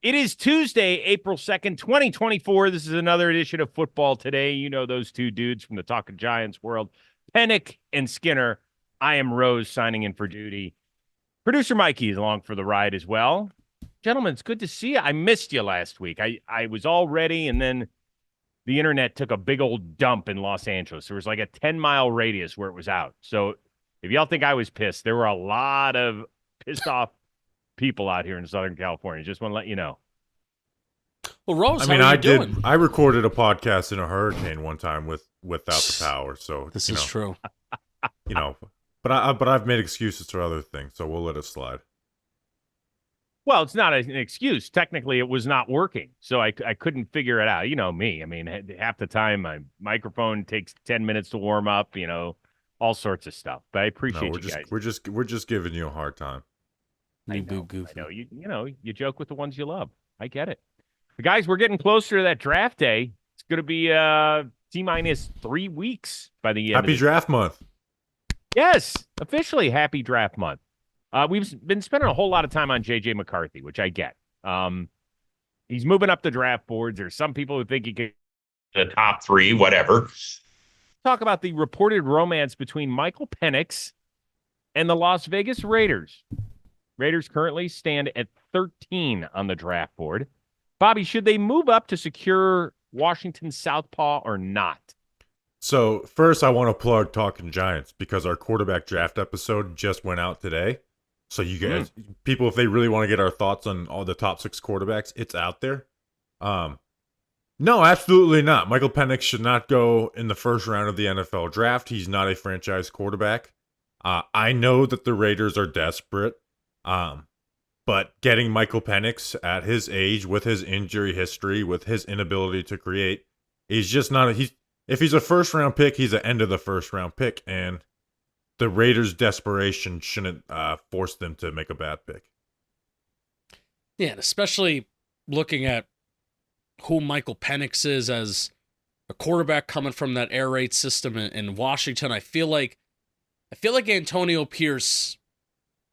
It is Tuesday, April 2nd, 2024. This is another edition of Football Today. You know those two dudes from the Talking Giants world, Penix and Skinner. I am Rose signing in for duty. Producer Mikey is along for the ride as well. Gentlemen, it's good to see you. I missed you last week. I was all ready, and then the internet took a big old dump in Los Angeles. There was like a 10-mile radius where it was out. So if y'all think I was pissed, there were a lot of pissed off people out here in Southern California. Just want to let you know. Well, Rose, how are you doing? I recorded a podcast in a hurricane one time without the power. So this is true. But I've made excuses for other things, so we'll let it slide. Well, it's not an excuse. Technically, it was not working, so I couldn't figure it out. You know me. I mean, half the time my microphone takes 10 minutes to warm up. You know, all sorts of stuff. But I appreciate you guys. We're just giving you a hard time. I know. You joke with the ones you love. I get it. But guys, we're getting closer to that draft day. It's going to be T-minus 3 weeks by the end. Happy draft month. Yes, officially happy draft month. We've been spending a whole lot of time on J.J. McCarthy, which I get. He's moving up the draft boards. There's some people who think he could the top 3, whatever. Talk about the reported romance between Michael Penix and the Las Vegas Raiders. Raiders currently stand at 13 on the draft board. Bobby, should they move up to secure Washington Southpaw or not? So first, I want to plug Talking Giants because our quarterback draft episode just went out today. So you guys, people, if they really want to get our thoughts on all the top 6 quarterbacks, it's out there. No, absolutely not. Michael Penix should not go in the first round of the NFL draft. He's not a franchise quarterback. I know that the Raiders are desperate. But getting Michael Penix at his age, with his injury history, with his inability to create, he's just not. If he's a first round pick, he's an end of the first round pick, and the Raiders' desperation shouldn't force them to make a bad pick. Yeah, and especially looking at who Michael Penix is as a quarterback coming from that air raid system in Washington. I feel like Antonio Pierce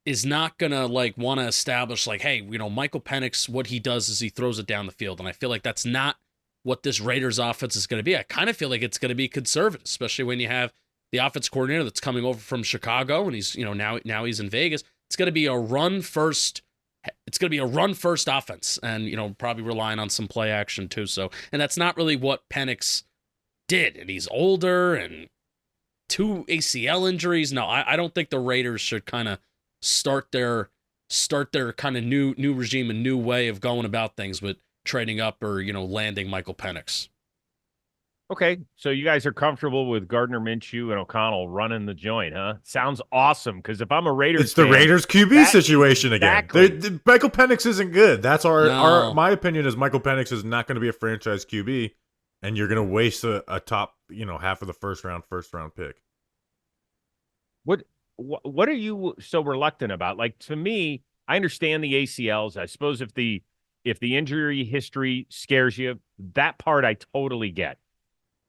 is not gonna want to establish hey, Michael Penix, what he does is he throws it down the field, and I feel like that's not what this Raiders offense is going to be. I kind of feel like it's going to be conservative, especially when you have the offense coordinator that's coming over from Chicago, and he's now he's in Vegas. It's going to be a run first. It's going to be a run first offense, and probably relying on some play action too. So, and that's not really what Penix did, and he's older and 2 ACL injuries. No, I don't think the Raiders should kind of start their kind of new regime and new way of going about things with trading up or landing Michael Penix. Okay, so you guys are comfortable with Gardner Minshew and O'Connell running the joint, huh? Sounds awesome, because if I'm a Raiders it's the Raiders QB situation exactly. again. Michael Penix isn't good. That's my opinion is Michael Penix is not going to be a franchise QB, and you're going to waste a top half of the first round pick. What are you so reluctant about? To me, I understand the ACLs. I suppose if the injury history scares you, that part I totally get.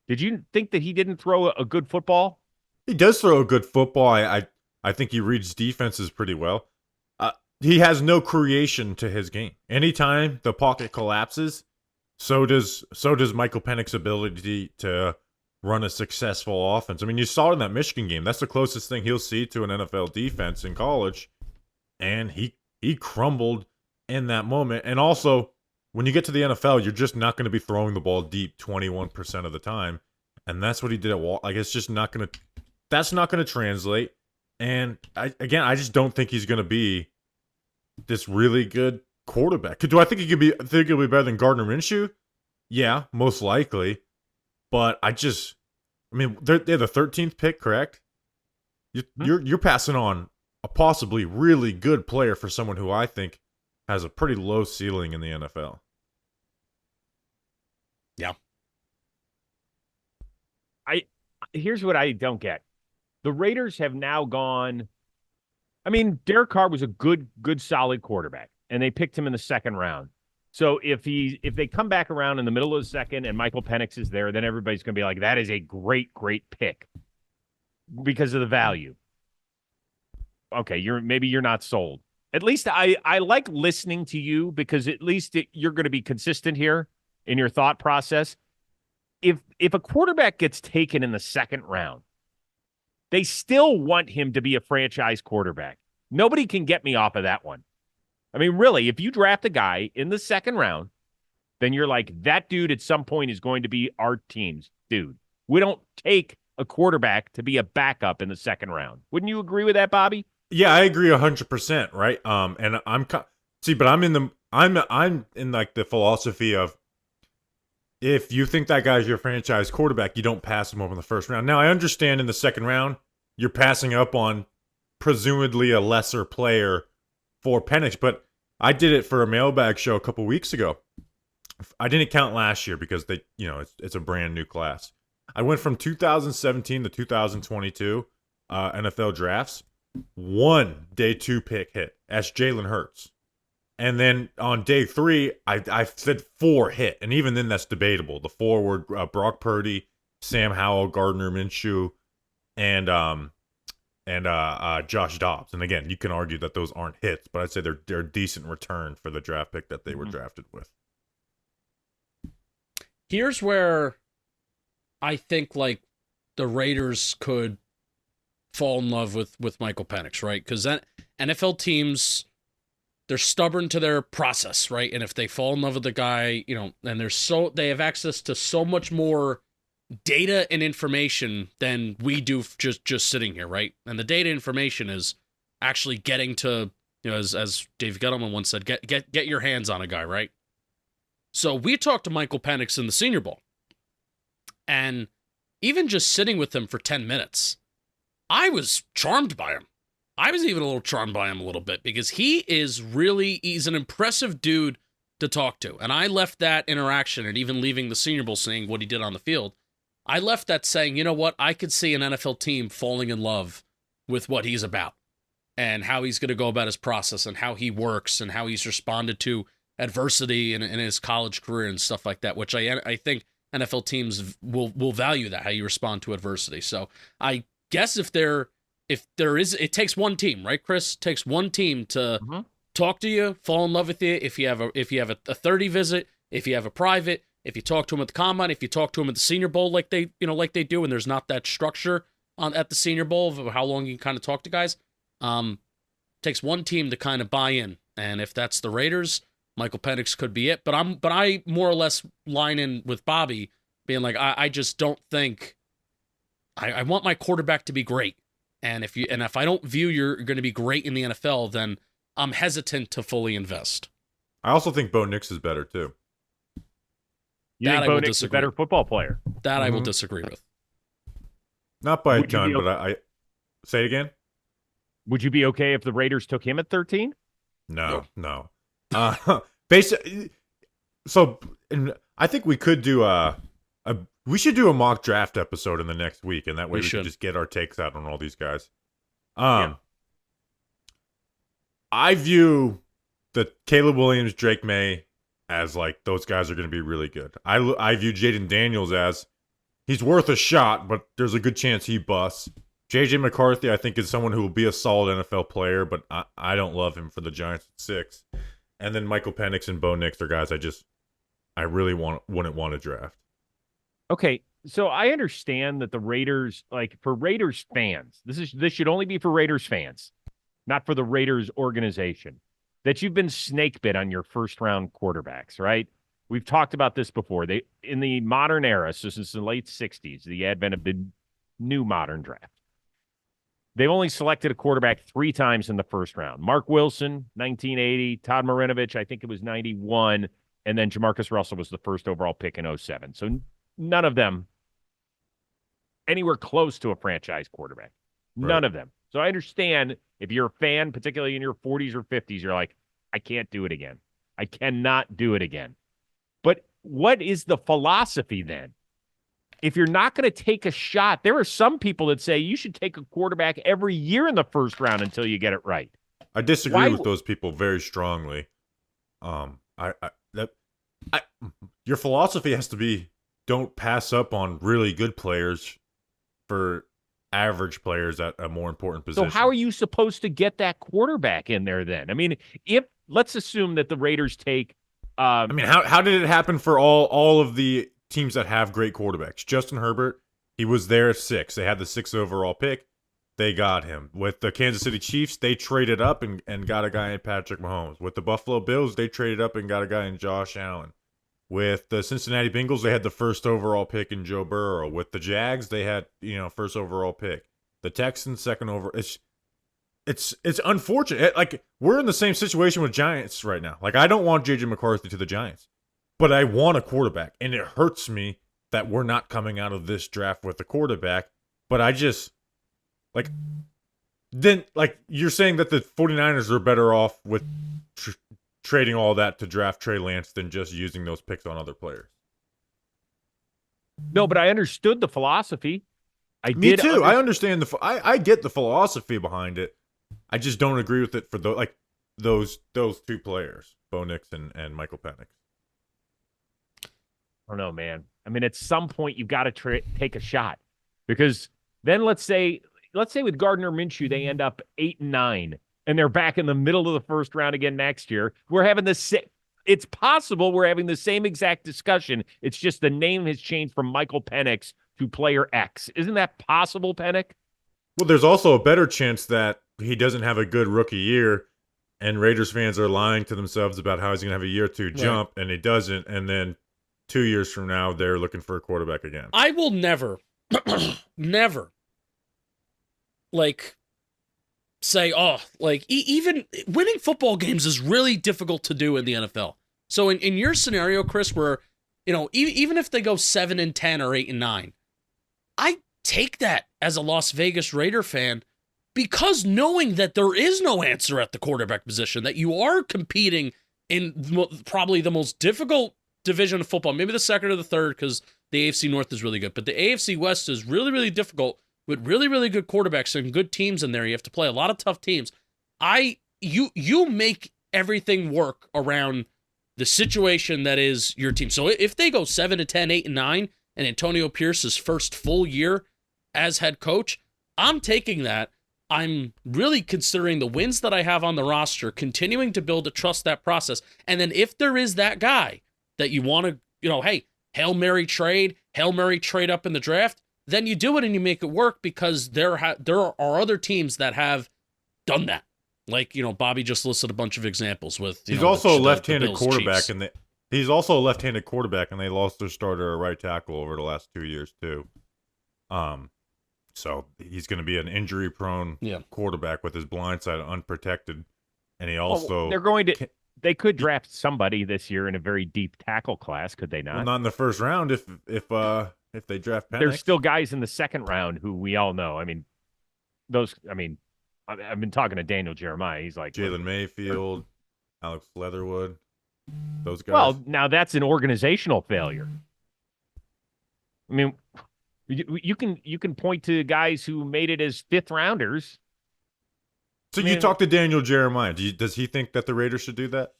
Did you think that he didn't throw a good football? He does throw a good football. I think he reads defenses pretty well. He has no creation to his game. Anytime the pocket collapses, so does Michael Penix's ability to run a successful offense. I mean, you saw it in that Michigan game. That's the closest thing he'll see to an NFL defense in college, and he crumbled in that moment. And also, when you get to the NFL, you're just not going to be throwing the ball deep 21% of the time, and that's what he did at Wall. It's just not going to. That's not going to translate. And I just don't think he's going to be this really good quarterback. Do I think he could be? Think he'll be better than Gardner Minshew? Yeah, most likely. But they're the 13th pick, correct? You're passing on a possibly really good player for someone who I think has a pretty low ceiling in the NFL. Yeah. Here's what I don't get. The Raiders have now gone. I mean, Derek Carr was a good, solid quarterback, and they picked him in the second round. So if they come back around in the middle of the second and Michael Penix is there, then everybody's going to be like, that is a great pick because of the value. Okay, maybe you're not sold. At least I like listening to you because at least you're going to be consistent here in your thought process. If a quarterback gets taken in the second round, they still want him to be a franchise quarterback. Nobody can get me off of that one. I mean, really, if you draft a guy in the second round, then you're like, that dude at some point is going to be our team's dude. We don't take a quarterback to be a backup in the second round. Wouldn't you agree with that, Bobby? Yeah, I agree 100%, right? And but I'm in like the philosophy of, if you think that guy's your franchise quarterback, you don't pass him up in the first round. Now, I understand in the second round, you're passing up on presumably a lesser player for Penix, but I did it for a mailbag show a couple weeks ago. I didn't count last year because it's a brand new class. I went from 2017 to 2022 NFL drafts. One day 2 pick hit. That's Jalen Hurts. And then on day 3, I said 4 hit, and even then that's debatable. The 4 were Brock Purdy, Sam Howell, Gardner Minshew, and Josh Dobbs. And again, you can argue that those aren't hits, but I'd say they're a decent return for the draft pick that they were drafted with. Here's where I think like the Raiders could fall in love with Michael Penix, right? Because NFL teams, they're stubborn to their process, right? And if they fall in love with the guy, and they have access to so much more data and information than we do just sitting here, right? And the data information is actually getting to, as Dave Gettleman once said, get your hands on a guy, right? So we talked to Michael Penix in the Senior Bowl, and even just sitting with him for 10 minutes, I was charmed by him. I was even a little charmed by him a little bit because he's an impressive dude to talk to. And I left that interaction, and even leaving the Senior Bowl saying what he did on the field, I left that saying, you know what? I could see an NFL team falling in love with what he's about and how he's going to go about his process and how he works and how he's responded to adversity in his college career and stuff like that, which I think NFL teams will value that, how you respond to adversity. So I guess if there is, it takes one team, right, Chris? It takes one team to talk to you, fall in love with you. If you have a 30 visit, if you have a private, if you talk to him at the combine, if you talk to him at the Senior Bowl, like they do, and there's not that structure at the Senior Bowl of how long you can kind of talk to guys. Takes one team to kind of buy in, and if that's the Raiders, Michael Penix could be it. But I more or less line in with Bobby, being like, I just don't think I want my quarterback to be great. And if I don't view you're going to be great in the NFL, then I'm hesitant to fully invest. I also think Bo Nix is better too. You think Bo Nix is a better football player? That I will disagree with. Not by a ton, but I say it again. Would you be okay if the Raiders took him at 13? No. Basically, so I think we could do we should do a mock draft episode in the next week, and that way we can just get our takes out on all these guys. I view the Caleb Williams, Drake May as like those guys are going to be really good. I view Jaden Daniels as he's worth a shot, but there's a good chance he busts. JJ McCarthy, I think, is someone who will be a solid NFL player, but I don't love him for the Giants at 6. And then Michael Penix and Bo Nix are guys I really wouldn't want to draft. Okay, so I understand that the Raiders, like for Raiders fans, this should only be for Raiders fans, not for the Raiders organization, that you've been snake bit on your first round quarterbacks, right? We've talked about this before. They in the modern era, so since the late 60s, the advent of the new modern draft, they've only selected a quarterback 3 times in the first round. Mark Wilson, 1980, Todd Marinovich, I think it was 91, and then Jamarcus Russell was the first overall pick in 07. So none of them anywhere close to a franchise quarterback. None of them. So I understand if you're a fan, particularly in your 40s or 50s, you're like, I can't do it again. I cannot do it again. But what is the philosophy then? If you're not going to take a shot, there are some people that say you should take a quarterback every year in the first round until you get it right. I disagree with those people very strongly. Your philosophy has to be don't pass up on really good players for average players at a more important So position. how are you supposed to get that quarterback in there then? I mean, if let's assume that the Raiders take I mean, how did it happen for all of the teams that have great quarterbacks? Justin Herbert, he was there at 6. They had the 6th overall pick. They got him. With the Kansas City Chiefs, they traded up and got a guy in Patrick Mahomes. With the Buffalo Bills, they traded up and got a guy in Josh Allen. With the Cincinnati Bengals, they had the 1st overall pick in Joe Burrow. With the Jags, they had, 1st overall pick. The Texans, 2nd overall. It's unfortunate. Like, we're in the same situation with Giants right now. Like, I don't want J.J. McCarthy to the Giants, but I want a quarterback, and it hurts me that we're not coming out of this draft with a quarterback. But I just, you're saying that the 49ers are better off with trading all that to draft Trey Lance than just using those picks on other players. No, but I understood the philosophy. Me too. I understand I get the philosophy behind it. I just don't agree with it for those 2 players, Bo Nix and Michael Penix. I don't know, man. I mean, at some point you've got to take a shot, because then let's say with Gardner Minshew they end up 8-9 and they're back in the middle of the 1st round again next year. We're having it's possible we're having the same exact discussion. It's just the name has changed from Michael Penix to player X. Isn't that possible, Penix? Well, there's also a better chance that he doesn't have a good rookie year, and Raiders fans are lying to themselves about how he's going to have a year or 2 jump, and he doesn't, and then 2 years from now, they're looking for a quarterback again. I will never, never, say, even winning football games is really difficult to do in the NFL. So in your scenario, Chris, where, even if they go 7-10 or 8-9, I take that as a Las Vegas Raider fan, because knowing that there is no answer at the quarterback position, that you are competing in probably the most difficult division of football, maybe the 2nd or the 3rd, because the AFC North is really good, but the AFC West is really, really difficult with really, really good quarterbacks and good teams in there. You have to play a lot of tough teams. You make everything work around the situation that is your team. So if they go 7-10, 8-9, and Antonio Pierce's first full year as head coach, I'm taking that. I'm really considering the wins that I have on the roster, continuing to build to trust that process. And then if there is that guy that you want to, hey, Hail Mary trade up in the draft, then you do it and you make it work, because there are other teams that have done that. Like, Bobby just listed a bunch of exampos with. He's also a left-handed quarterback, and he's also a left-handed quarterback, and they lost their starter at right tackle over the last 2 years too. So he's going to be an injury-prone quarterback with his blind side unprotected, and he also they could draft somebody this year in a very deep tackle class, could they not? Well, not in the 1st round if they draft Penix. There's still guys in the 2nd round who we all know. I mean, I've been talking to Daniel Jeremiah. He's like Jalen Mayfield, Alex Leatherwood, those guys. Well, now that's an organizational failure. I mean, you can point to guys who made it as 5th rounders. So you talk to Daniel Jeremiah. Does he think that the Raiders should do that?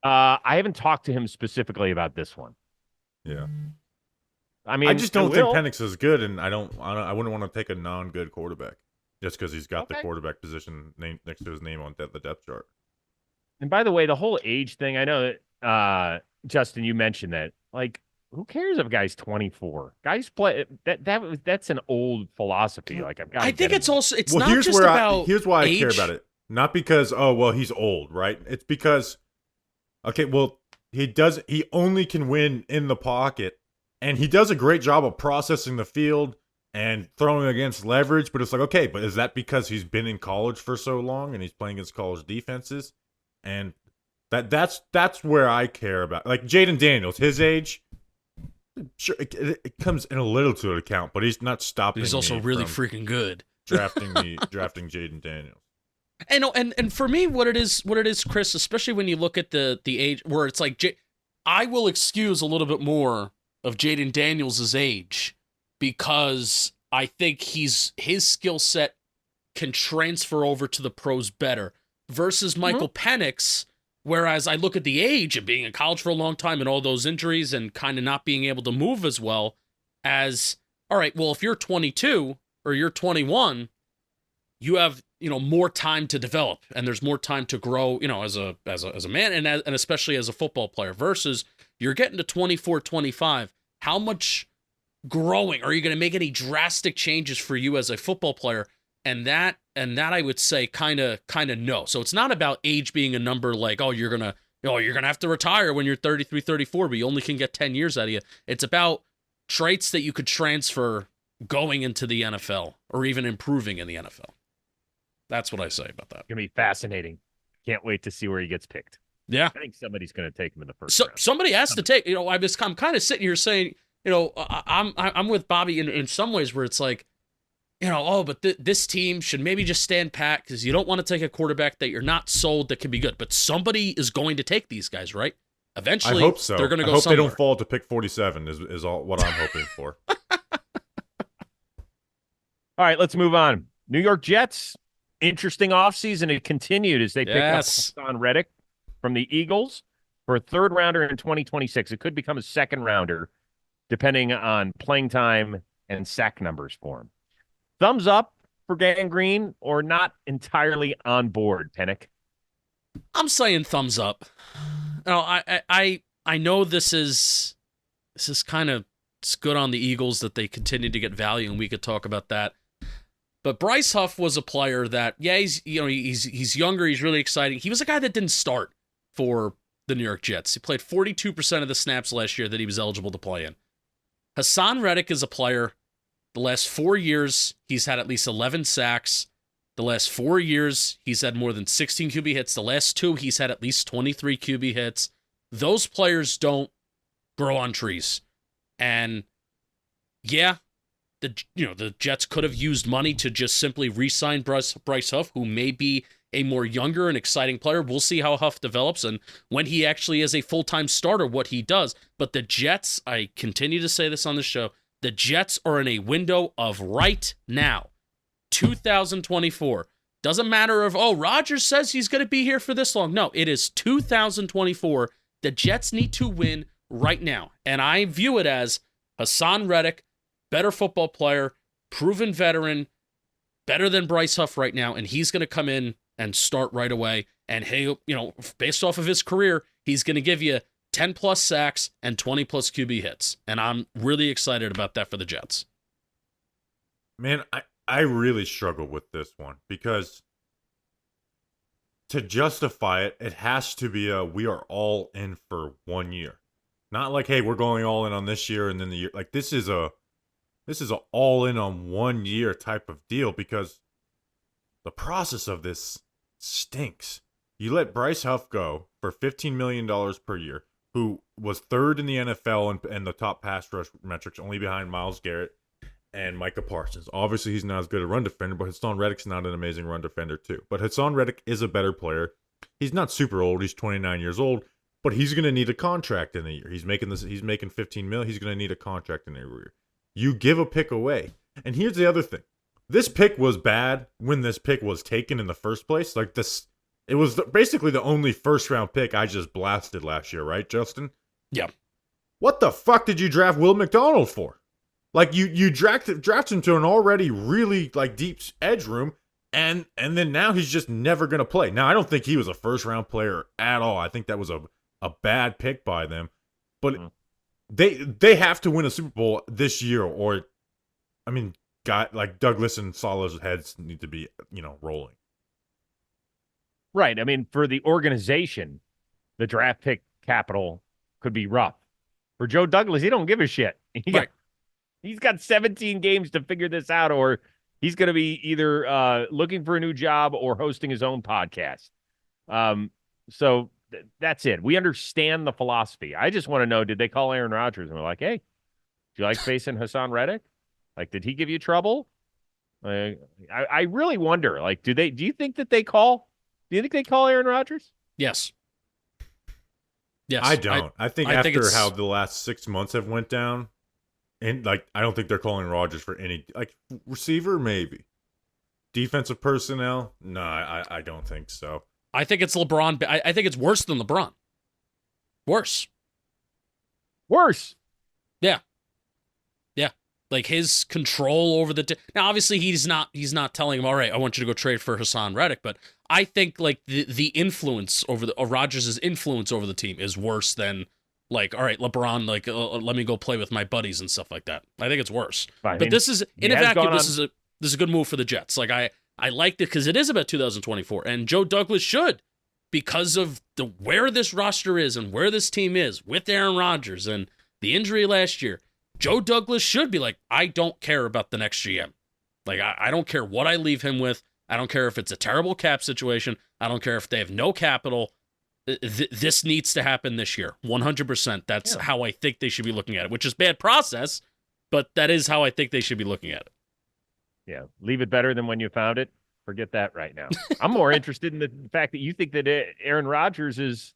I haven't talked to him specifically about this one. Yeah. I mean, I just don't think Penix is good, and I wouldn't want to take a non-good quarterback just because he's got the quarterback position next to his name on the depth chart. And by the way, the whole age thing, I know that Justin, you mentioned that. Like, who cares if a guy's 24? Guys play that's an old philosophy. Like, I think it's also not here's just about here's why age. I care about it. Not because he's old, right? It's because he only can win in the pocket, and he does a great job of processing the field and throwing against leverage, but it's like, okay, but is that because he's been in college for so long and he's playing against college defenses? And that's where I care about. Like Jaden Daniels, his age, sure, it comes in a little to account, but he's not stopping. He's also really freaking good. Drafting Jaden Daniels. And for me, what it is, Chris, especially when you look at the age, where it's like, I will excuse a little bit more of Jaden Daniels' age, because I think his skill set can transfer over to the pros better versus Michael Penix. Whereas I look at the age of being in college for a long time and all those injuries and kind of not being able to move as well, as all right, well, if you're 22 or you're 21, you have, more time to develop, and there's more time to grow, as a man, and especially as a football player, versus you're getting to 24, 25. How much growing are you going to make? Any drastic changes for you as a football player? And that I would say kind of no. So it's not about age being a number, like, you're going to have to retire when you're 33, 34, but you only can get 10 years out of you. It's about traits that you could transfer going into the NFL or even improving in the NFL. That's what I say about that. It's going to be fascinating. Can't wait to see where he gets picked. Yeah. I think somebody's going to take him in the first round. Somebody has to take, I'm kind of sitting here saying, I'm with Bobby in some ways where it's like, but this team should maybe just stand pat because you don't want to take a quarterback that you're not sold that can be good. But somebody is going to take these guys, right? Eventually, I hope so. They're going to go I hope somewhere. they don't fall to pick 47 is all what I'm hoping for. All right, let's move on. New York Jets, interesting offseason. It continued as they pick up Haason Reddick from the Eagles for a third rounder in 2026. It could become a second rounder depending on playing time and sack numbers for him. Thumbs up for Gang Green or not entirely on board, Penix? I'm saying thumbs up. I know this is kind of, it's good on the Eagles that they continue to get value, and we could talk about that. But Bryce Huff was a player that, he's younger, he's really exciting. He was a guy that didn't start for the New York Jets. He played 42% of the snaps last year that he was eligible to play in. Haason Reddick is a player. The last 4 years, he's had at least 11 sacks. The last 4 years, he's had more than 16 QB hits. The last 2, he's had at least 23 QB hits. Those players don't grow on trees. And the Jets could have used money to just simply re-sign Bryce Huff, who may be a more younger and exciting player. We'll see how Huff develops and when he actually is a full-time starter, what he does. But the Jets, I continue to say this on the show, the Jets are in a window of right now, 2024. Doesn't matter if, Rodgers says he's going to be here for this long. No, it is 2024. The Jets need to win right now. And I view it as Haason Reddick, better football player, proven veteran, better than Bryce Huff right now, and he's going to come in and start right away. And hey, based off of his career, he's going to give you 10 plus sacks and 20 plus QB hits. And I'm really excited about that for the Jets. Man, I really struggle with this one because to justify it, it has to be we are all in for 1 year. Not like, hey, we're going all in on this year and then the year. Like this is a all in on 1 year type of deal because the process of this stinks. You let Bryce Huff go for $15 million per year, who was third in the NFL and the top pass rush metrics, only behind Myles Garrett and Micah Parsons. Obviously, he's not as good a run defender, but Haason Reddick's not an amazing run defender too. But Haason Reddick is a better player. He's not super old. He's 29 years old, but he's going to need a contract in a year. He's making $15 million. He's going to need a contract in a year. You give a pick away. And here's the other thing. This pick was bad when this pick was taken in the first place. Like this, it was basically the only first round pick I just blasted last year, right, Justin? Yeah. What the fuck did you draft Will McDonald for? Like you drafted him to an already really like deep edge room, and then now he's just never gonna play. Now I don't think he was a first round player at all. I think that was a bad pick by them. But they have to win a Super Bowl this year, or I mean, like Douglas and Salah's heads need to be rolling. Right. I mean, for the organization, the draft pick capital could be rough. For Joe Douglas, he don't give a shit. He's got 17 games to figure this out, or he's going to be either looking for a new job or hosting his own podcast. So that's it. We understand the philosophy. I just want to know, did they call Aaron Rodgers and we're like, hey, do you like facing Haason Reddick? Like, did he give you trouble? I really wonder, like, do you think they call Aaron Rodgers? Yes. I don't. I think after how the last 6 months have went down, and like I don't think they're calling Rodgers for any like receiver, maybe. Defensive personnel? No, I don't think so. I think it's LeBron. I think it's worse than LeBron. Worse. Worse. Yeah. Like his control over now, obviously he's not telling him, all right, I want you to go trade for Haason Reddick, but I think like the influence over Rodgers' influence over the team is worse than like, all right, LeBron, like let me go play with my buddies and stuff like that. I think it's worse. But this is in a vacuum. This is a good move for the Jets. Like I liked it because it is about 2024, and Joe Douglas should, because of where this roster is and where this team is with Aaron Rodgers and the injury last year. Joe Douglas should be like, I don't care about the next GM. Like, I don't care what I leave him with. I don't care if it's a terrible cap situation. I don't care if they have no capital. This needs to happen this year. 100%. That's how I think they should be looking at it, which is bad process, but that is how I think they should be looking at it. Yeah, leave it better than when you found it. Forget that right now. I'm more interested in the fact that you think that Aaron Rodgers is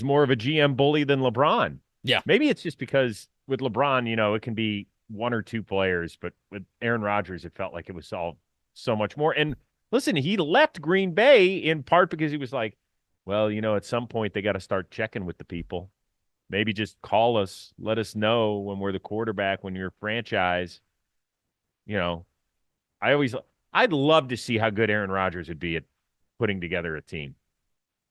more of a GM bully than LeBron. Yeah. Maybe it's just because with LeBron, it can be one or two players, but with Aaron Rodgers, it felt like it was all so much more. And listen, he left Green Bay in part because he was like, well, at some point they got to start checking with the people. Maybe just call us, let us know when we're the quarterback, when you're a franchise. I'd love to see how good Aaron Rodgers would be at putting together a team.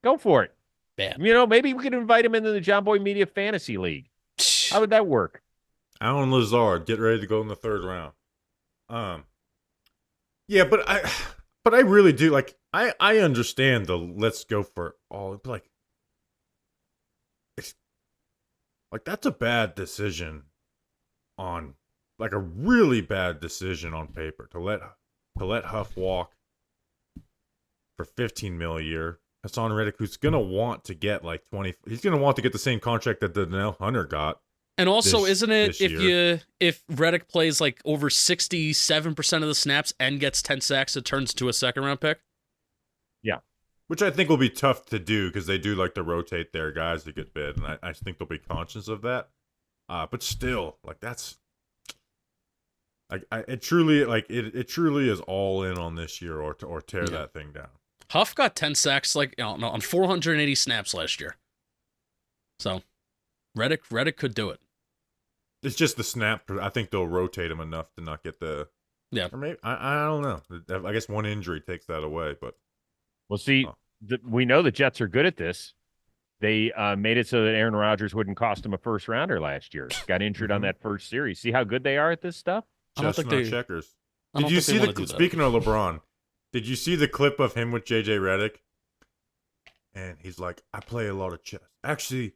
Go for it. Bad. Maybe we could invite him into the John Boy Media Fantasy League. How would that work? Alan Lazard, get ready to go in the third round. Yeah, but I really do like. I understand the let's go for all. Like that's a bad decision on like a really bad decision on paper to let Huff walk for $15 million a year. Haason Reddick, who's gonna want to get like 20, he's gonna want to get the same contract that Danielle Hunter got. And also, isn't it if Reddick plays like over 67% of the snaps and gets 10 sacks, it turns to a second round pick? Yeah, which I think will be tough to do because they do like to rotate their guys to get bid, and I think they'll be conscious of that. But still, like that's. It truly is all in on this year or tear that thing down. Huff got 10 sacks on 480 snaps last year. So Reddick could do it. It's just the snap. I think they'll rotate him enough to not get the. Yeah. Or maybe I don't know. I guess one injury takes that away, but. Well, see, we know the Jets are good at this. They made it so that Aaron Rodgers wouldn't cost him a first rounder last year. Got injured on that first series. See how good they are at this stuff? Chestnut checkers. Did you see speaking of LeBron, did you see the clip of him with JJ Redick? And he's like, I play a lot of chess. Actually,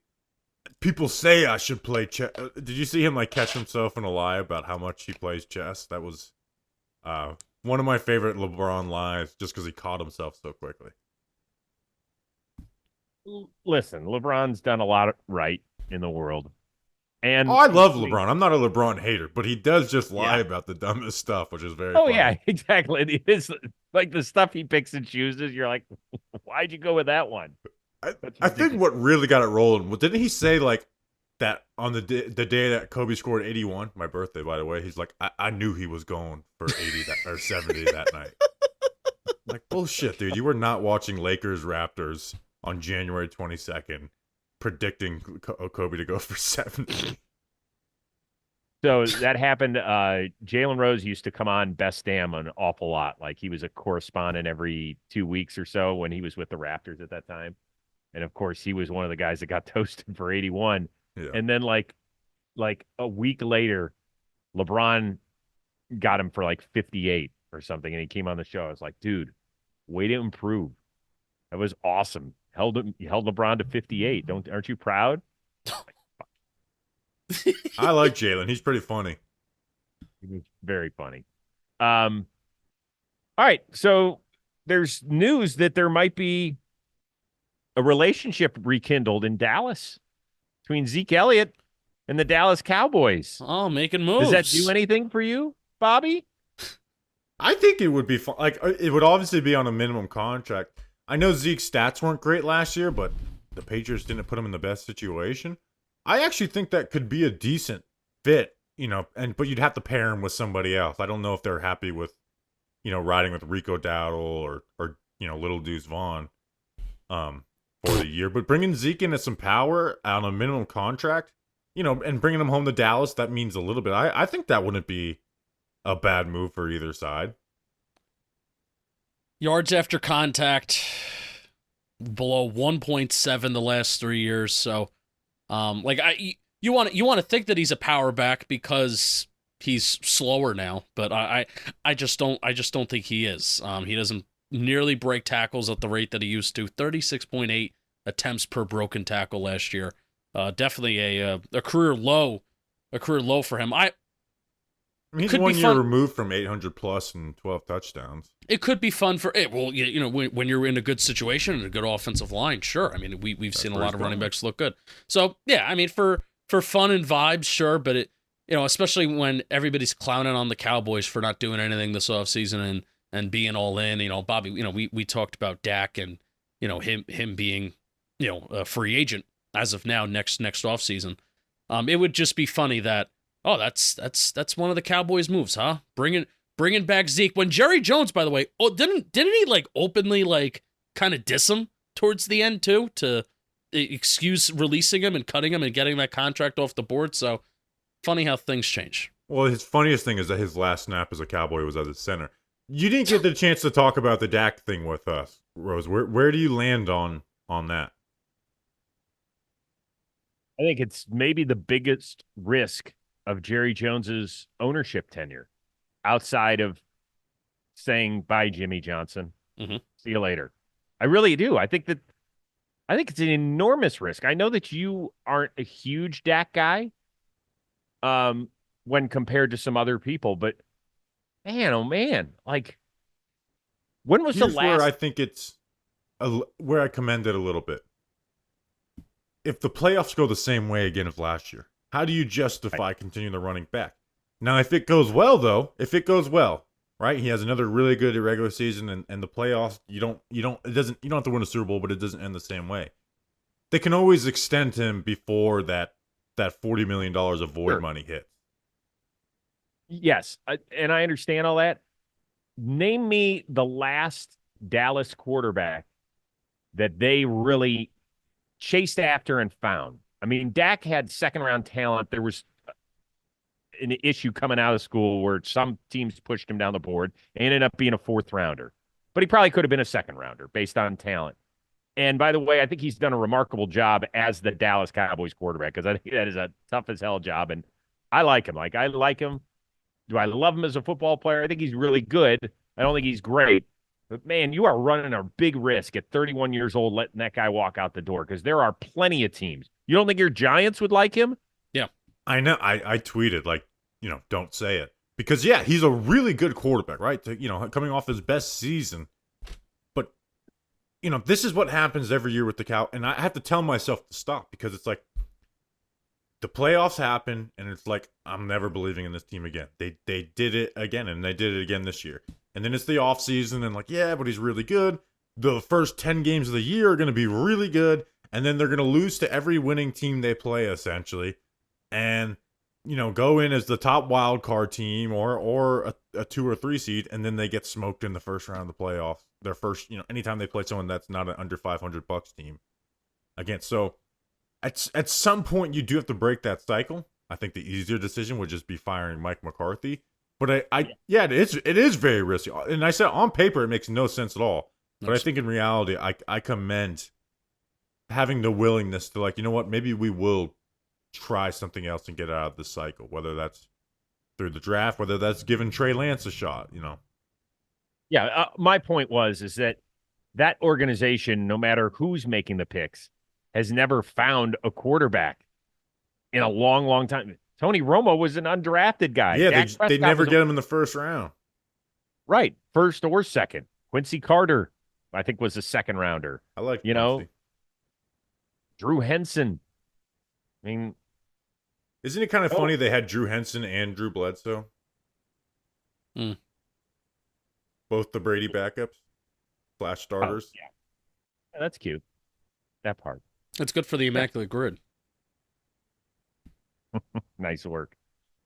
people say I should play chess. Did you see him like catch himself in a lie about how much he plays chess? That was one of my favorite LeBron lies just because he caught himself so quickly. Listen, LeBron's done a lot right in the world. And I love LeBron. I'm not a LeBron hater, but he does just lie about the dumbest stuff, which is very funny. Yeah, exactly. It is like the stuff he picks and chooses. You're like, why'd you go with that one? I think what really got it rolling, didn't he say like that on the day that Kobe scored 81, my birthday, by the way, he's like, I knew he was going for 80 or 70 that night. Like, bullshit, dude. You were not watching Lakers Raptors on January 22nd. Predicting Kobe to go for 70. So that happened. Jalen Rose used to come on Best Damn an awful lot. Like he was a correspondent every 2 weeks or so when he was with the Raptors at that time. And of course, he was one of the guys that got toasted for 81. Yeah. And then like a week later, LeBron got him for like 58 or something. And he came on the show. I was like, dude, way to improve. That was awesome. You held LeBron to 58. Aren't you proud? I like Jalen. He's pretty funny. He's very funny. All right. So there's news that there might be a relationship rekindled in Dallas between Zeke Elliott and the Dallas Cowboys. Oh, making moves. Does that do anything for you, Bobby? I think it would be fun. Like it would obviously be on a minimum contract. I know Zeke's stats weren't great last year, but the Patriots didn't put him in the best situation. I actually think that could be a decent fit, but you'd have to pair him with somebody else. I don't know if they're happy with, riding with Rico Dowdle or Little Deuce Vaughn for the year. But bringing Zeke into some power on a minimum contract, and bringing him home to Dallas, that means a little bit. I think that wouldn't be a bad move for either side. Yards after contact below 1.7 the last 3 years. So, you want to think that he's a power back because he's slower now, but I just don't think he is. He doesn't nearly break tackles at the rate that he used to. 36.8 attempts per broken tackle last year. Definitely a career low for him. He's 1 year removed from 800 plus and 12 touchdowns. It could be fun for it. Well, when you're in a good situation and a good offensive line, sure. I mean, we've seen a lot of running backs look good. So yeah, I mean, for fun and vibes, sure. But it, especially when everybody's clowning on the Cowboys for not doing anything this offseason and being all in. Bobby, we talked about Dak and him being a free agent as of now next offseason. It would just be funny that. Oh, that's one of the Cowboys' moves, huh? Bringing back Zeke. When Jerry Jones, by the way, didn't he openly kind of diss him towards the end too, to excuse releasing him and cutting him and getting that contract off the board. So funny how things change. Well, his funniest thing is that his last snap as a Cowboy was as a center. You didn't get the chance to talk about the Dak thing with us, Rose. Where do you land on that? I think it's maybe the biggest risk of Jerry Jones's ownership tenure, outside of saying bye, Jimmy Johnson. Mm-hmm. See you later. I really do. I think it's an enormous risk. I know that you aren't a huge Dak guy, when compared to some other people, but man, oh man, when was Here's the last? Where I think it's where I commend it a little bit. If the playoffs go the same way again as last year, how do you justify continuing the running back? Now, if it goes well, right? He has another really good regular season, and the playoffs, you don't have to win a Super Bowl, but it doesn't end the same way. They can always extend him before that $40 million of void money hits. Yes, and I understand all that. Name me the last Dallas quarterback that they really chased after and found. I mean, Dak had second-round talent. There was an issue coming out of school where some teams pushed him down the board and ended up being a fourth-rounder. But he probably could have been a second-rounder based on talent. And by the way, I think he's done a remarkable job as the Dallas Cowboys quarterback, because I think that is a tough-as-hell job. And I like him. I like him. Do I love him as a football player? I think he's really good. I don't think he's great. But, man, you are running a big risk at 31 years old letting that guy walk out the door, because there are plenty of teams. You don't think your Giants would like him? Yeah. I know. I tweeted, don't say it. Because, yeah, he's a really good quarterback, right? Coming off his best season. But, this is what happens every year with the Cow. And I have to tell myself to stop, because it's like the playoffs happen, and it's like, I'm never believing in this team again. They did it again, and they did it again this year. And then it's the offseason, and yeah, but he's really good. The first 10 games of the year are going to be really good. And then they're going to lose to every winning team they play, essentially. And, go in as the top wild card team or a 2 or 3 seed, and then they get smoked in the first round of the playoffs. Their first, anytime they play someone that's not an under $500 team. Again, so at some point you do have to break that cycle. I think the easier decision would just be firing Mike McCarthy. But it is very risky. And I said on paper it makes no sense at all. But I think in reality, I commend having the willingness to you know what, maybe we will try something else and get out of this cycle, whether that's through the draft, whether that's giving Trey Lance a shot, Yeah, my point is that organization, no matter who's making the picks, has never found a quarterback in a long, long time. Tony Romo was an undrafted guy. Yeah, they never get him in the first round. Right, first or second. Quincy Carter, I think, was a second rounder. I like Quincy. Drew Henson. I mean, isn't it kind of funny they had Drew Henson and Drew Bledsoe? Both the Brady backups / starters. Yeah, that's cute. That part. It's good for the immaculate grid. Nice work.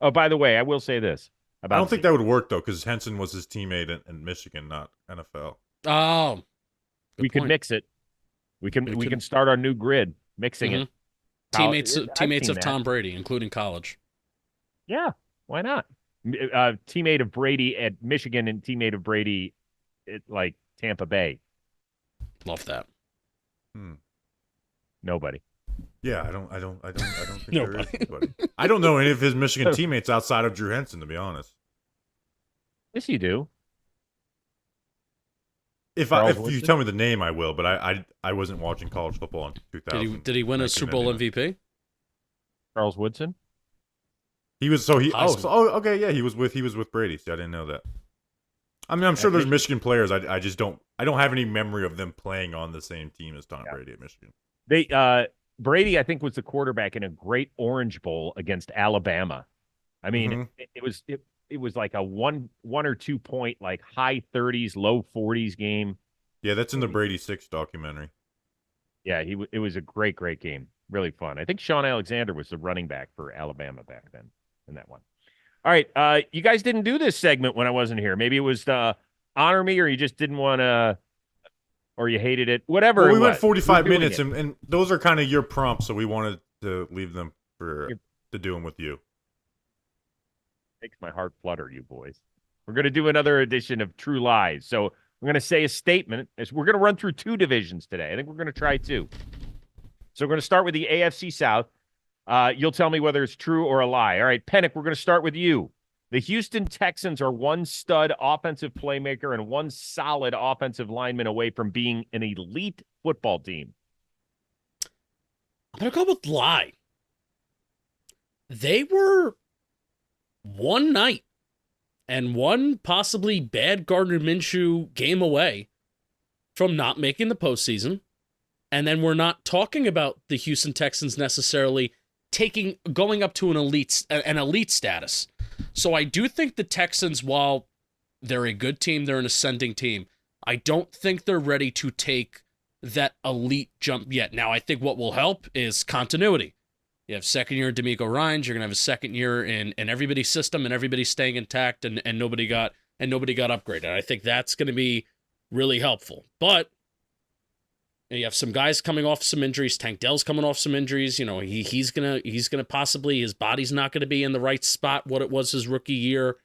Oh, by the way, I will say this. I don't think that would work, though, because Henson was his teammate in Michigan, not NFL. Oh. We could mix it. We can start our new grid, mixing it. Teammates I've teammates seen of that. Tom Brady, including college. Yeah, why not? Teammate of Brady at Michigan and teammate of Brady at like Tampa Bay. Love that. Nobody. Yeah, I don't think there Nobody. is anybody. I don't know any of his Michigan teammates outside of Drew Henson, to be honest. Yes, you do. If you tell me the name, I will. But I wasn't watching college football in 2000. Did he win a Super Bowl MVP? Charles Woodson. He was okay, yeah, he was with Brady. See, I didn't know that. I mean, I'm sure there's Michigan players. I just don't have any memory of them playing on the same team as Tom Brady at Michigan. Brady, I think, was the quarterback in a great Orange Bowl against Alabama. I mean, it was like a one or 2 point, like high 30s, low 40s game. Yeah, that's in the Brady 6 documentary. Yeah, it was a great game. Really fun. I think Sean Alexander was the running back for Alabama back then in that one. All right, you guys didn't do this segment when I wasn't here. Maybe it was to honor me, or you just didn't want to, or you hated it. Whatever. Well, we went 45 minutes, and those are kind of your prompts, so we wanted to leave them to do them with you. Makes my heart flutter, you boys. We're going to do another edition of True Lies. So we're going to say a statement. We're going to run through 2 divisions today. I think we're going to try 2. So we're going to start with the AFC South. You'll tell me whether it's true or a lie. All right, Penix, we're going to start with you. The Houston Texans are one stud offensive playmaker and one solid offensive lineman away from being an elite football team. I'm going to go with lie. They were one night and one possibly bad Gardner Minshew game away from not making the postseason. And then we're not talking about the Houston Texans necessarily going up to an elite status. So I do think the Texans, while they're a good team, they're an ascending team, I don't think they're ready to take that elite jump yet. Now, I think what will help is continuity. You have second year DeMeco Ryans, you're gonna have a second year in everybody's system, and everybody's staying intact, and nobody got upgraded. I think that's gonna be really helpful. But you have some guys coming off some injuries. Tank Dell's coming off some injuries. You know, he's gonna possibly, his body's not gonna be in the right spot what it was his rookie year.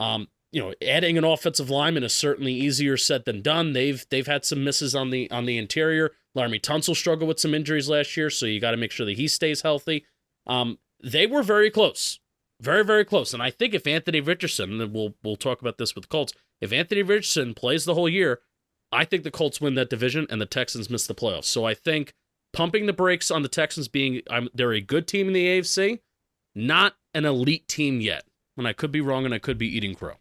Adding an offensive lineman is certainly easier said than done. They've had some misses on the interior. Laramie Tunsil struggled with some injuries last year, so you got to make sure that he stays healthy. They were very close, very, very close. And I think if Anthony Richardson, and we'll talk about this with the Colts, if Anthony Richardson plays the whole year, I think the Colts win that division and the Texans miss the playoffs. So I think pumping the brakes on the Texans they're a good team in the AFC, not an elite team yet. And I could be wrong, and I could be eating crow.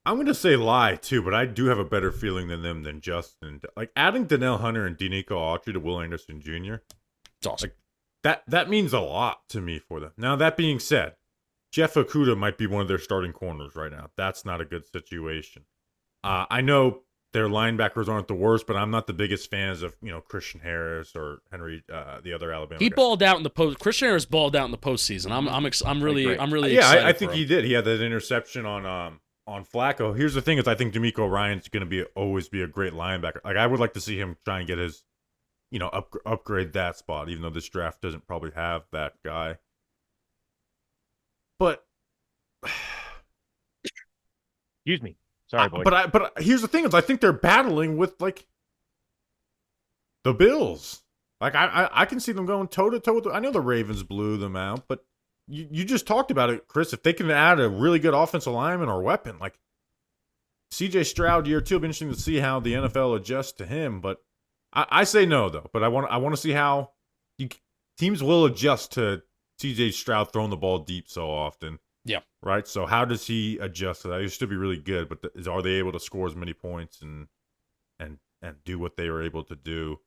I'm going to say lie, too, but I do have a better feeling than Justin. Like, adding Donnell Hunter and Denico Autry to Will Anderson Jr., it's awesome. That means a lot to me for them. Now, that being said, Jeff Okudah might be one of their starting corners right now. That's not a good situation. I know their linebackers aren't the worst, but I'm not the biggest fans of Christian Harris or Henry, the other Alabama. He balled out in the post. Christian Harris balled out in the postseason. I'm really excited. I think he did. He had that interception on Flacco. Here's the thing: is I think DeMeco Ryans going to always be a great linebacker. Like, I would like to see him try and get his, upgrade that spot. Even though this draft doesn't probably have that guy, but excuse me. Sorry, boy. But here's the thing: is I think they're battling with like the Bills. Like I can see them going toe to toe with. I know the Ravens blew them out, but you just talked about it, Chris. If they can add a really good offensive lineman or weapon, like C.J. Stroud year 2, it'll be interesting to see how the NFL adjusts to him. But I say no though. But I want to see how teams will adjust to C.J. Stroud throwing the ball deep so often. Yeah. Right. So how does he adjust to that? He used to be really good, but are they able to score as many points and do what they were able to do?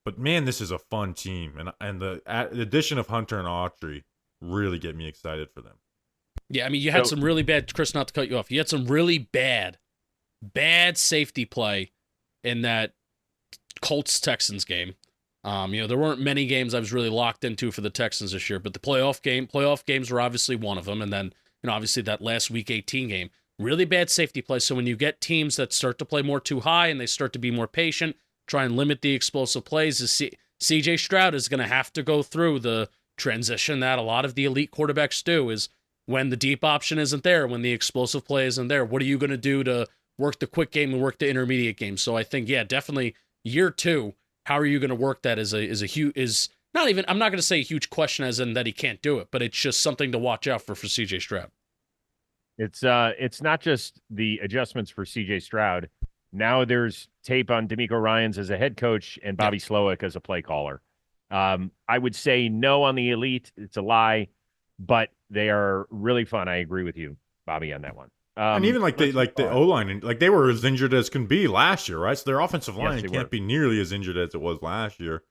But man, this is a fun team, and the addition of Hunter and Autry really get me excited for them. Yeah, I mean, you had some really bad, Chris, not to cut you off. You had some really bad safety play in that Colts-Texans game. There weren't many games I was really locked into for the Texans this year, but the playoff games were obviously one of them. And then, obviously that last Week 18 game, really bad safety play. So when you get teams that start to play more too high and they start to be more patient, try and limit the explosive plays, CJ Stroud is going to have to go through the transition that a lot of the elite quarterbacks do, is when the deep option isn't there, when the explosive play isn't there, what are you going to do to work the quick game and work the intermediate game? So I think, yeah, definitely year 2, how are you going to work that is not even, I'm not going to say a huge question as in that he can't do it, but it's just something to watch out for CJ Stroud. It's not just the adjustments for CJ Stroud. Now there's tape on D'Amico Ryans as a head coach and Bobby Slowick as a play caller. I would say no on the elite. It's a lie, but they are really fun. I agree with you, Bobby, on that one. And even the O-line, like they were as injured as can be last year, right? So their offensive line can't be nearly as injured as it was last year.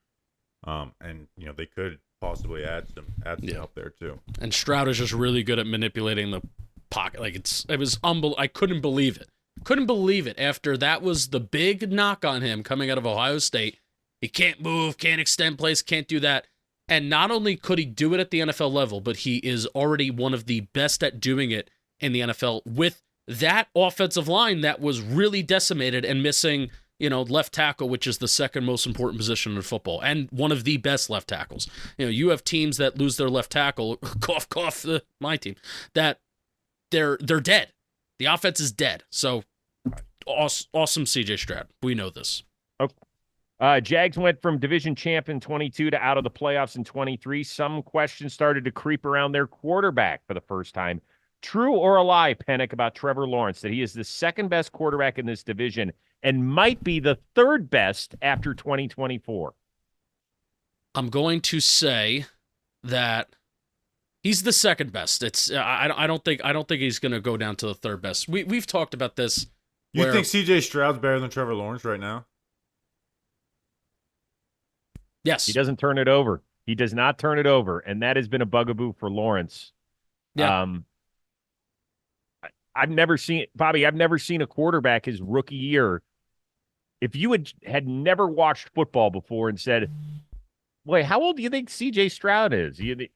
And they could possibly add some up there too. And Stroud is just really good at manipulating the pocket. Like it was unbelievable. I couldn't believe it. Couldn't believe it. After that was the big knock on him coming out of Ohio State. He can't move, can't extend plays, can't do that. And not only could he do it at the NFL level, but he is already one of the best at doing it in the NFL with that offensive line that was really decimated and missing, left tackle, which is the second most important position in football and one of the best left tackles. You have teams that lose their left tackle, cough, cough, my team, that they're dead. The offense is dead. So awesome CJ Stroud. We know this. Okay. Jags went from division champ in 22 to out of the playoffs in 23. Some questions started to creep around their quarterback for the first time. True or a lie, Penix, about Trevor Lawrence, that he is the second best quarterback in this division and might be the third best after 2024? I'm going to say that he's the second best. It's I don't think he's going to go down to the third best. We've talked about this. You think CJ Stroud's better than Trevor Lawrence right now? Yes. He doesn't turn it over. He does not turn it over, and that has been a bugaboo for Lawrence. Yeah. I've never seen a quarterback his rookie year. If you had never watched football before and said, "Wait, how old do you think CJ Stroud is?" You'd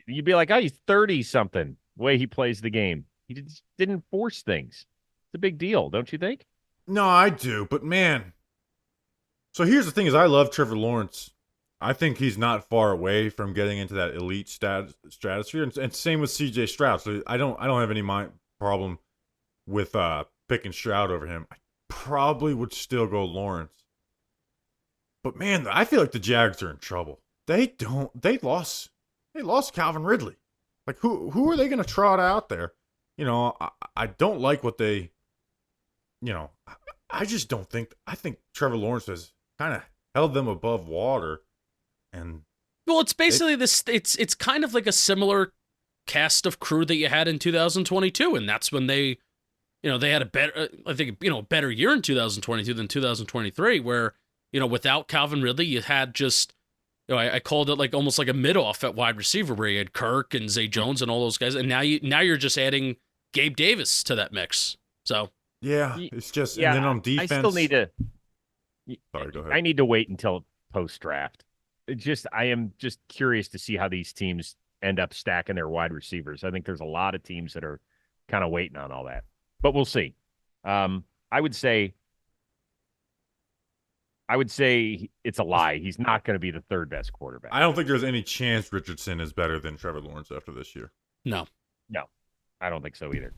be like, "Oh, he's 30-something." The way he plays the game, he just didn't force things. It's a big deal, don't you think? No, I do, but man. So here's the thing: is I love Trevor Lawrence. I think he's not far away from getting into that elite stratosphere, and same with CJ Stroud. So I don't have any problem with picking Stroud over him. I probably would still go Lawrence. But man, I feel like the Jags are in trouble. They lost Calvin Ridley. Like who are they going to trot out there? I don't like what they. I just don't think. I think Trevor Lawrence has kind of held them above water. And well, it's basically this. It's kind of like a similar cast of crew that you had in 2022, and that's when they had a better, better year in 2022 than 2023, where without Calvin Ridley, you had just, I called it like almost like a mid-off at wide receiver, where you had Kirk and Zay Jones and all those guys, and now you're just adding Gabe Davis to that mix. So yeah, it's just and then on defense, I still need to. Sorry, go ahead. I need to wait until post-draft. I am just curious to see how these teams end up stacking their wide receivers. I think there's a lot of teams that are kind of waiting on all that, but we'll see. I would say it's a lie. He's not going to be the third best quarterback. I don't think there's any chance Richardson is better than Trevor Lawrence after this year. No, I don't think so either.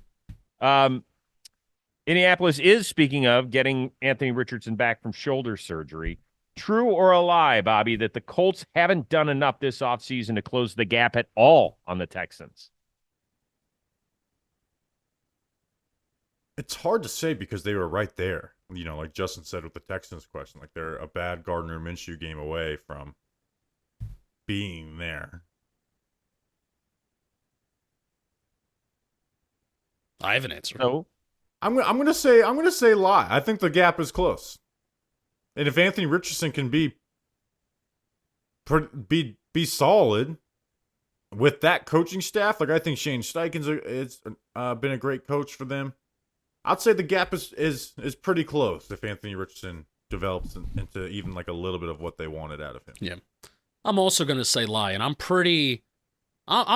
Indianapolis is, speaking of, getting Anthony Richardson back from shoulder surgery. True or a lie, Bobby, that the Colts haven't done enough this offseason to close the gap at all on the Texans? It's hard to say because they were right there. Like Justin said with the Texans question, like they're a bad Gardner Minshew game away from being there. I have an answer. So I'm gonna say lie. I think the gap is close. And if Anthony Richardson can be solid with that coaching staff, like I think Shane Steichen's has been a great coach for them. I'd say the gap is pretty close if Anthony Richardson develops into even like a little bit of what they wanted out of him. Yeah, I'm also going to say lie, and I'm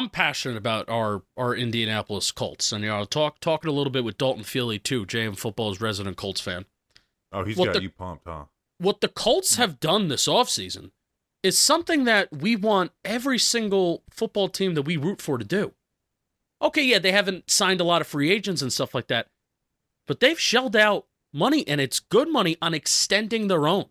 passionate about our Indianapolis Colts, and talking a little bit with Dalton Feely too, JM Football's resident Colts fan. Oh, he's got you pumped, huh? What the Colts have done this offseason is something that we want every single football team that we root for to do. Okay, yeah, they haven't signed a lot of free agents and stuff like that, but they've shelled out money, and it's good money on extending their own.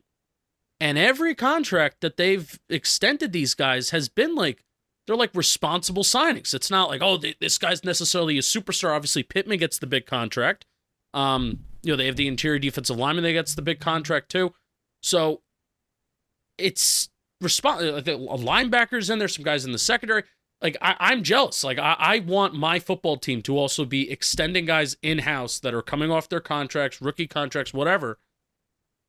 And every contract that they've extended these guys has been like, they're like responsible signings. It's not like, oh, this guy's necessarily a superstar. Obviously, Pittman gets the big contract. They have the interior defensive lineman that gets the big contract too. So it's linebackers in there, some guys in the secondary. Like, I'm jealous. Like, I want my football team to also be extending guys in-house that are coming off their contracts, rookie contracts, whatever,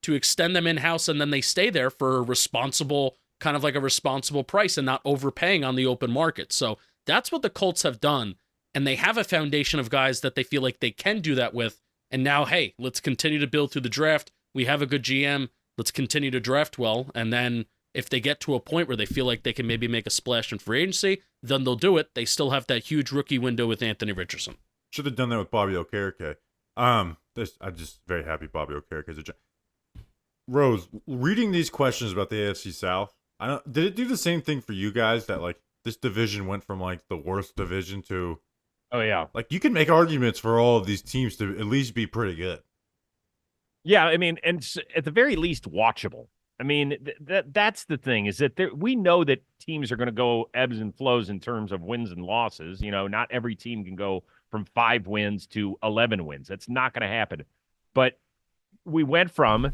to extend them in-house, and then they stay there for a responsible, kind of like a responsible price and not overpaying on the open market. So that's what the Colts have done, and they have a foundation of guys that they feel like they can do that with. And now, hey, let's continue to build through the draft. We have a good GM. Let's continue to draft well, and then if they get to a point where they feel like they can maybe make a splash in free agency, then they'll do it. They still have that huge rookie window with Anthony Richardson. Should have done that with Bobby Okereke. I'm just very happy Bobby Okereke is a Rose, reading these questions about the AFC South, did it do the same thing for you guys that like this division went from like the worst division to Oh yeah. like you can make arguments for all of these teams to at least be pretty good. Yeah, I mean, and at the very least watchable. I mean, that's the thing is that we know that teams are going to go ebbs and flows in terms of wins and losses. You know, not every team can go from 5 wins to 11 wins. That's not going to happen. But we went from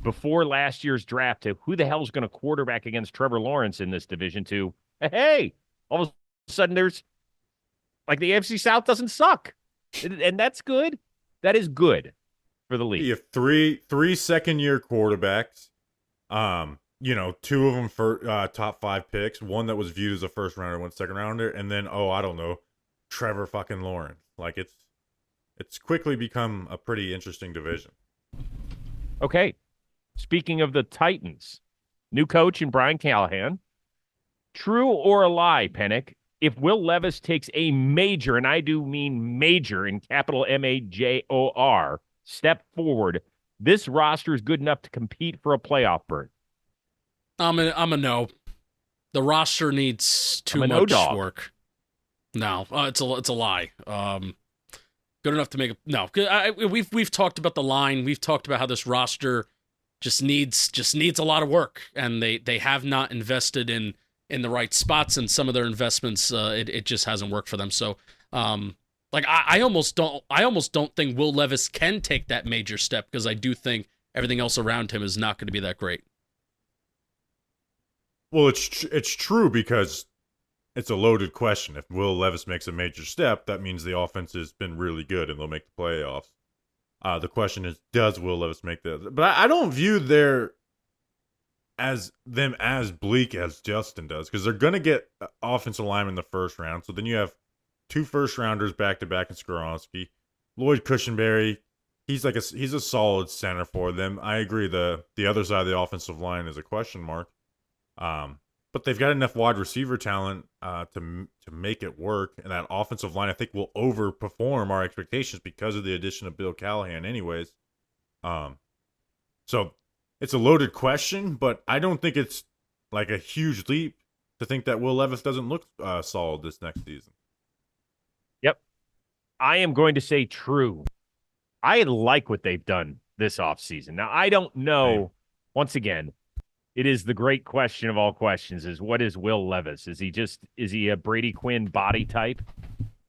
before last year's draft to who the hell's going to quarterback against Trevor Lawrence in this division to, hey, all of a sudden there's like the AFC South doesn't suck. And that's good. That is good for the league. You have three second-year quarterbacks. 2 of them for top 5 picks. One that was viewed as a first rounder, one second rounder, and then I don't know, Trevor fucking Lawrence. Like it's quickly become a pretty interesting division. Okay. Speaking of the Titans, new coach in Brian Callahan. True or a lie, Penix? If Will Levis takes a major, and I do mean major in capital MAJOR, step forward, this roster is good enough to compete for a playoff berth. I'm a no. The roster needs too much work. No, it's a lie. Good enough to make a no. We've talked about the line. We've talked about how this roster just needs a lot of work, and they have not invested in the right spots, and some of their investments it just hasn't worked for them. So I almost don't think Will Levis can take that major step, because I do think everything else around him is not going to be that great. Well, it's true, because it's a loaded question. If Will Levis makes a major step, that means the offense has been really good and they'll make the playoffs. The question is, does Will Levis make that? But I don't view them as bleak as Justin does, because they're going to get offensive linemen in the first round. So then you have 2 first-rounders back-to-back in Skoronski. Lloyd Cushenberry, he's a solid center for them. I agree the other side of the offensive line is a question mark. But they've got enough wide receiver talent to make it work, and that offensive line I think will overperform our expectations because of the addition of Bill Callahan anyways. So it's a loaded question, but I don't think it's like a huge leap to think that Will Levis doesn't look solid this next season. Yep. I am going to say true. I like what they've done this offseason. Now, I don't know, once again, it is the great question of all questions is, what is Will Levis? Is he a Brady Quinn body type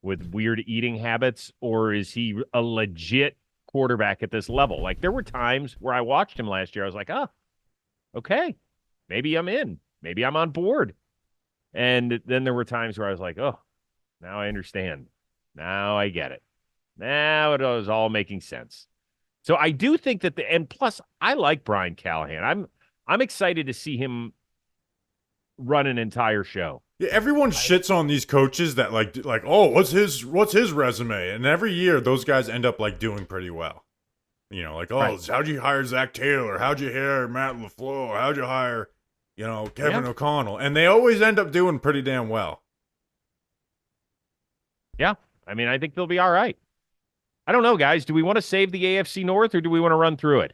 with weird eating habits, or is he a legit quarterback at this level? Like, there were times where I watched him last year. I was like, okay, maybe I'm in. Maybe I'm on board. And then there were times where I was like, oh, now I understand. Now I get it. Now it was all making sense. So I do think that and plus I like Brian Callahan. I'm excited to see him run an entire show. Yeah, everyone shits on these coaches that like oh, what's his resume? And every year those guys end up like doing pretty well. You know, like, right. How'd you hire Zach Taylor? How'd you hire Matt LaFleur? How'd you hire, Kevin O'Connell? And they always end up doing pretty damn well. Yeah. I mean, I think they'll be all right. I don't know, guys. Do we want to save the AFC North, or do we want to run through it?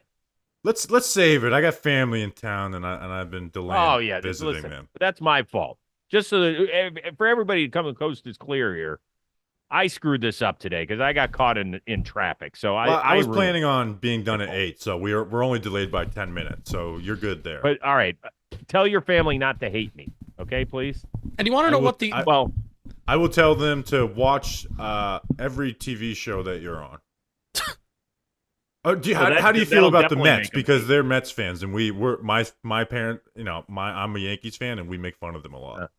Let's save it. I got family in town, and I've been delaying visiting listen, them. that's my fault. Just so that for everybody to come and coast is clear here, I screwed this up today because I got caught in traffic. So I was planning on being done at 8, so we're only delayed by 10 minutes. So you're good there. But all right, tell your family not to hate me, okay, please. And you want to know what the I will tell them to watch every TV show that you're on. How do you feel about the Mets? Because they're Mets fans, and we're my parent. I'm a Yankees fan, and we make fun of them a lot.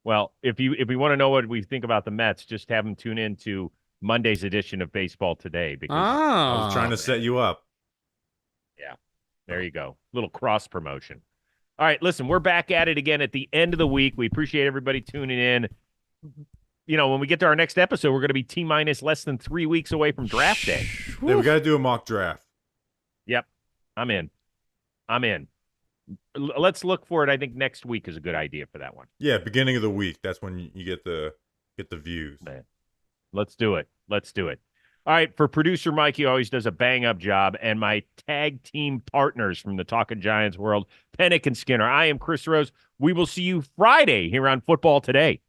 Well, if we want to know what we think about the Mets, just have them tune in to Monday's edition of Baseball Today. Because I was trying to set you up. Yeah, there you go. Little cross promotion. All right, listen, we're back at it again at the end of the week. We appreciate everybody tuning in. When we get to our next episode, we're going to be T-minus less than 3 weeks away from draft day. Yeah, we got to do a mock draft. Yep, I'm in. Let's look for it. I think next week is a good idea for that one. Yeah, beginning of the week. That's when you get the views. Man. Let's do it. All right, for producer Mikey, always does a bang-up job, and my tag team partners from the Talking Giants world, Penix and Skinner. I am Chris Rose. We will see you Friday here on Football Today.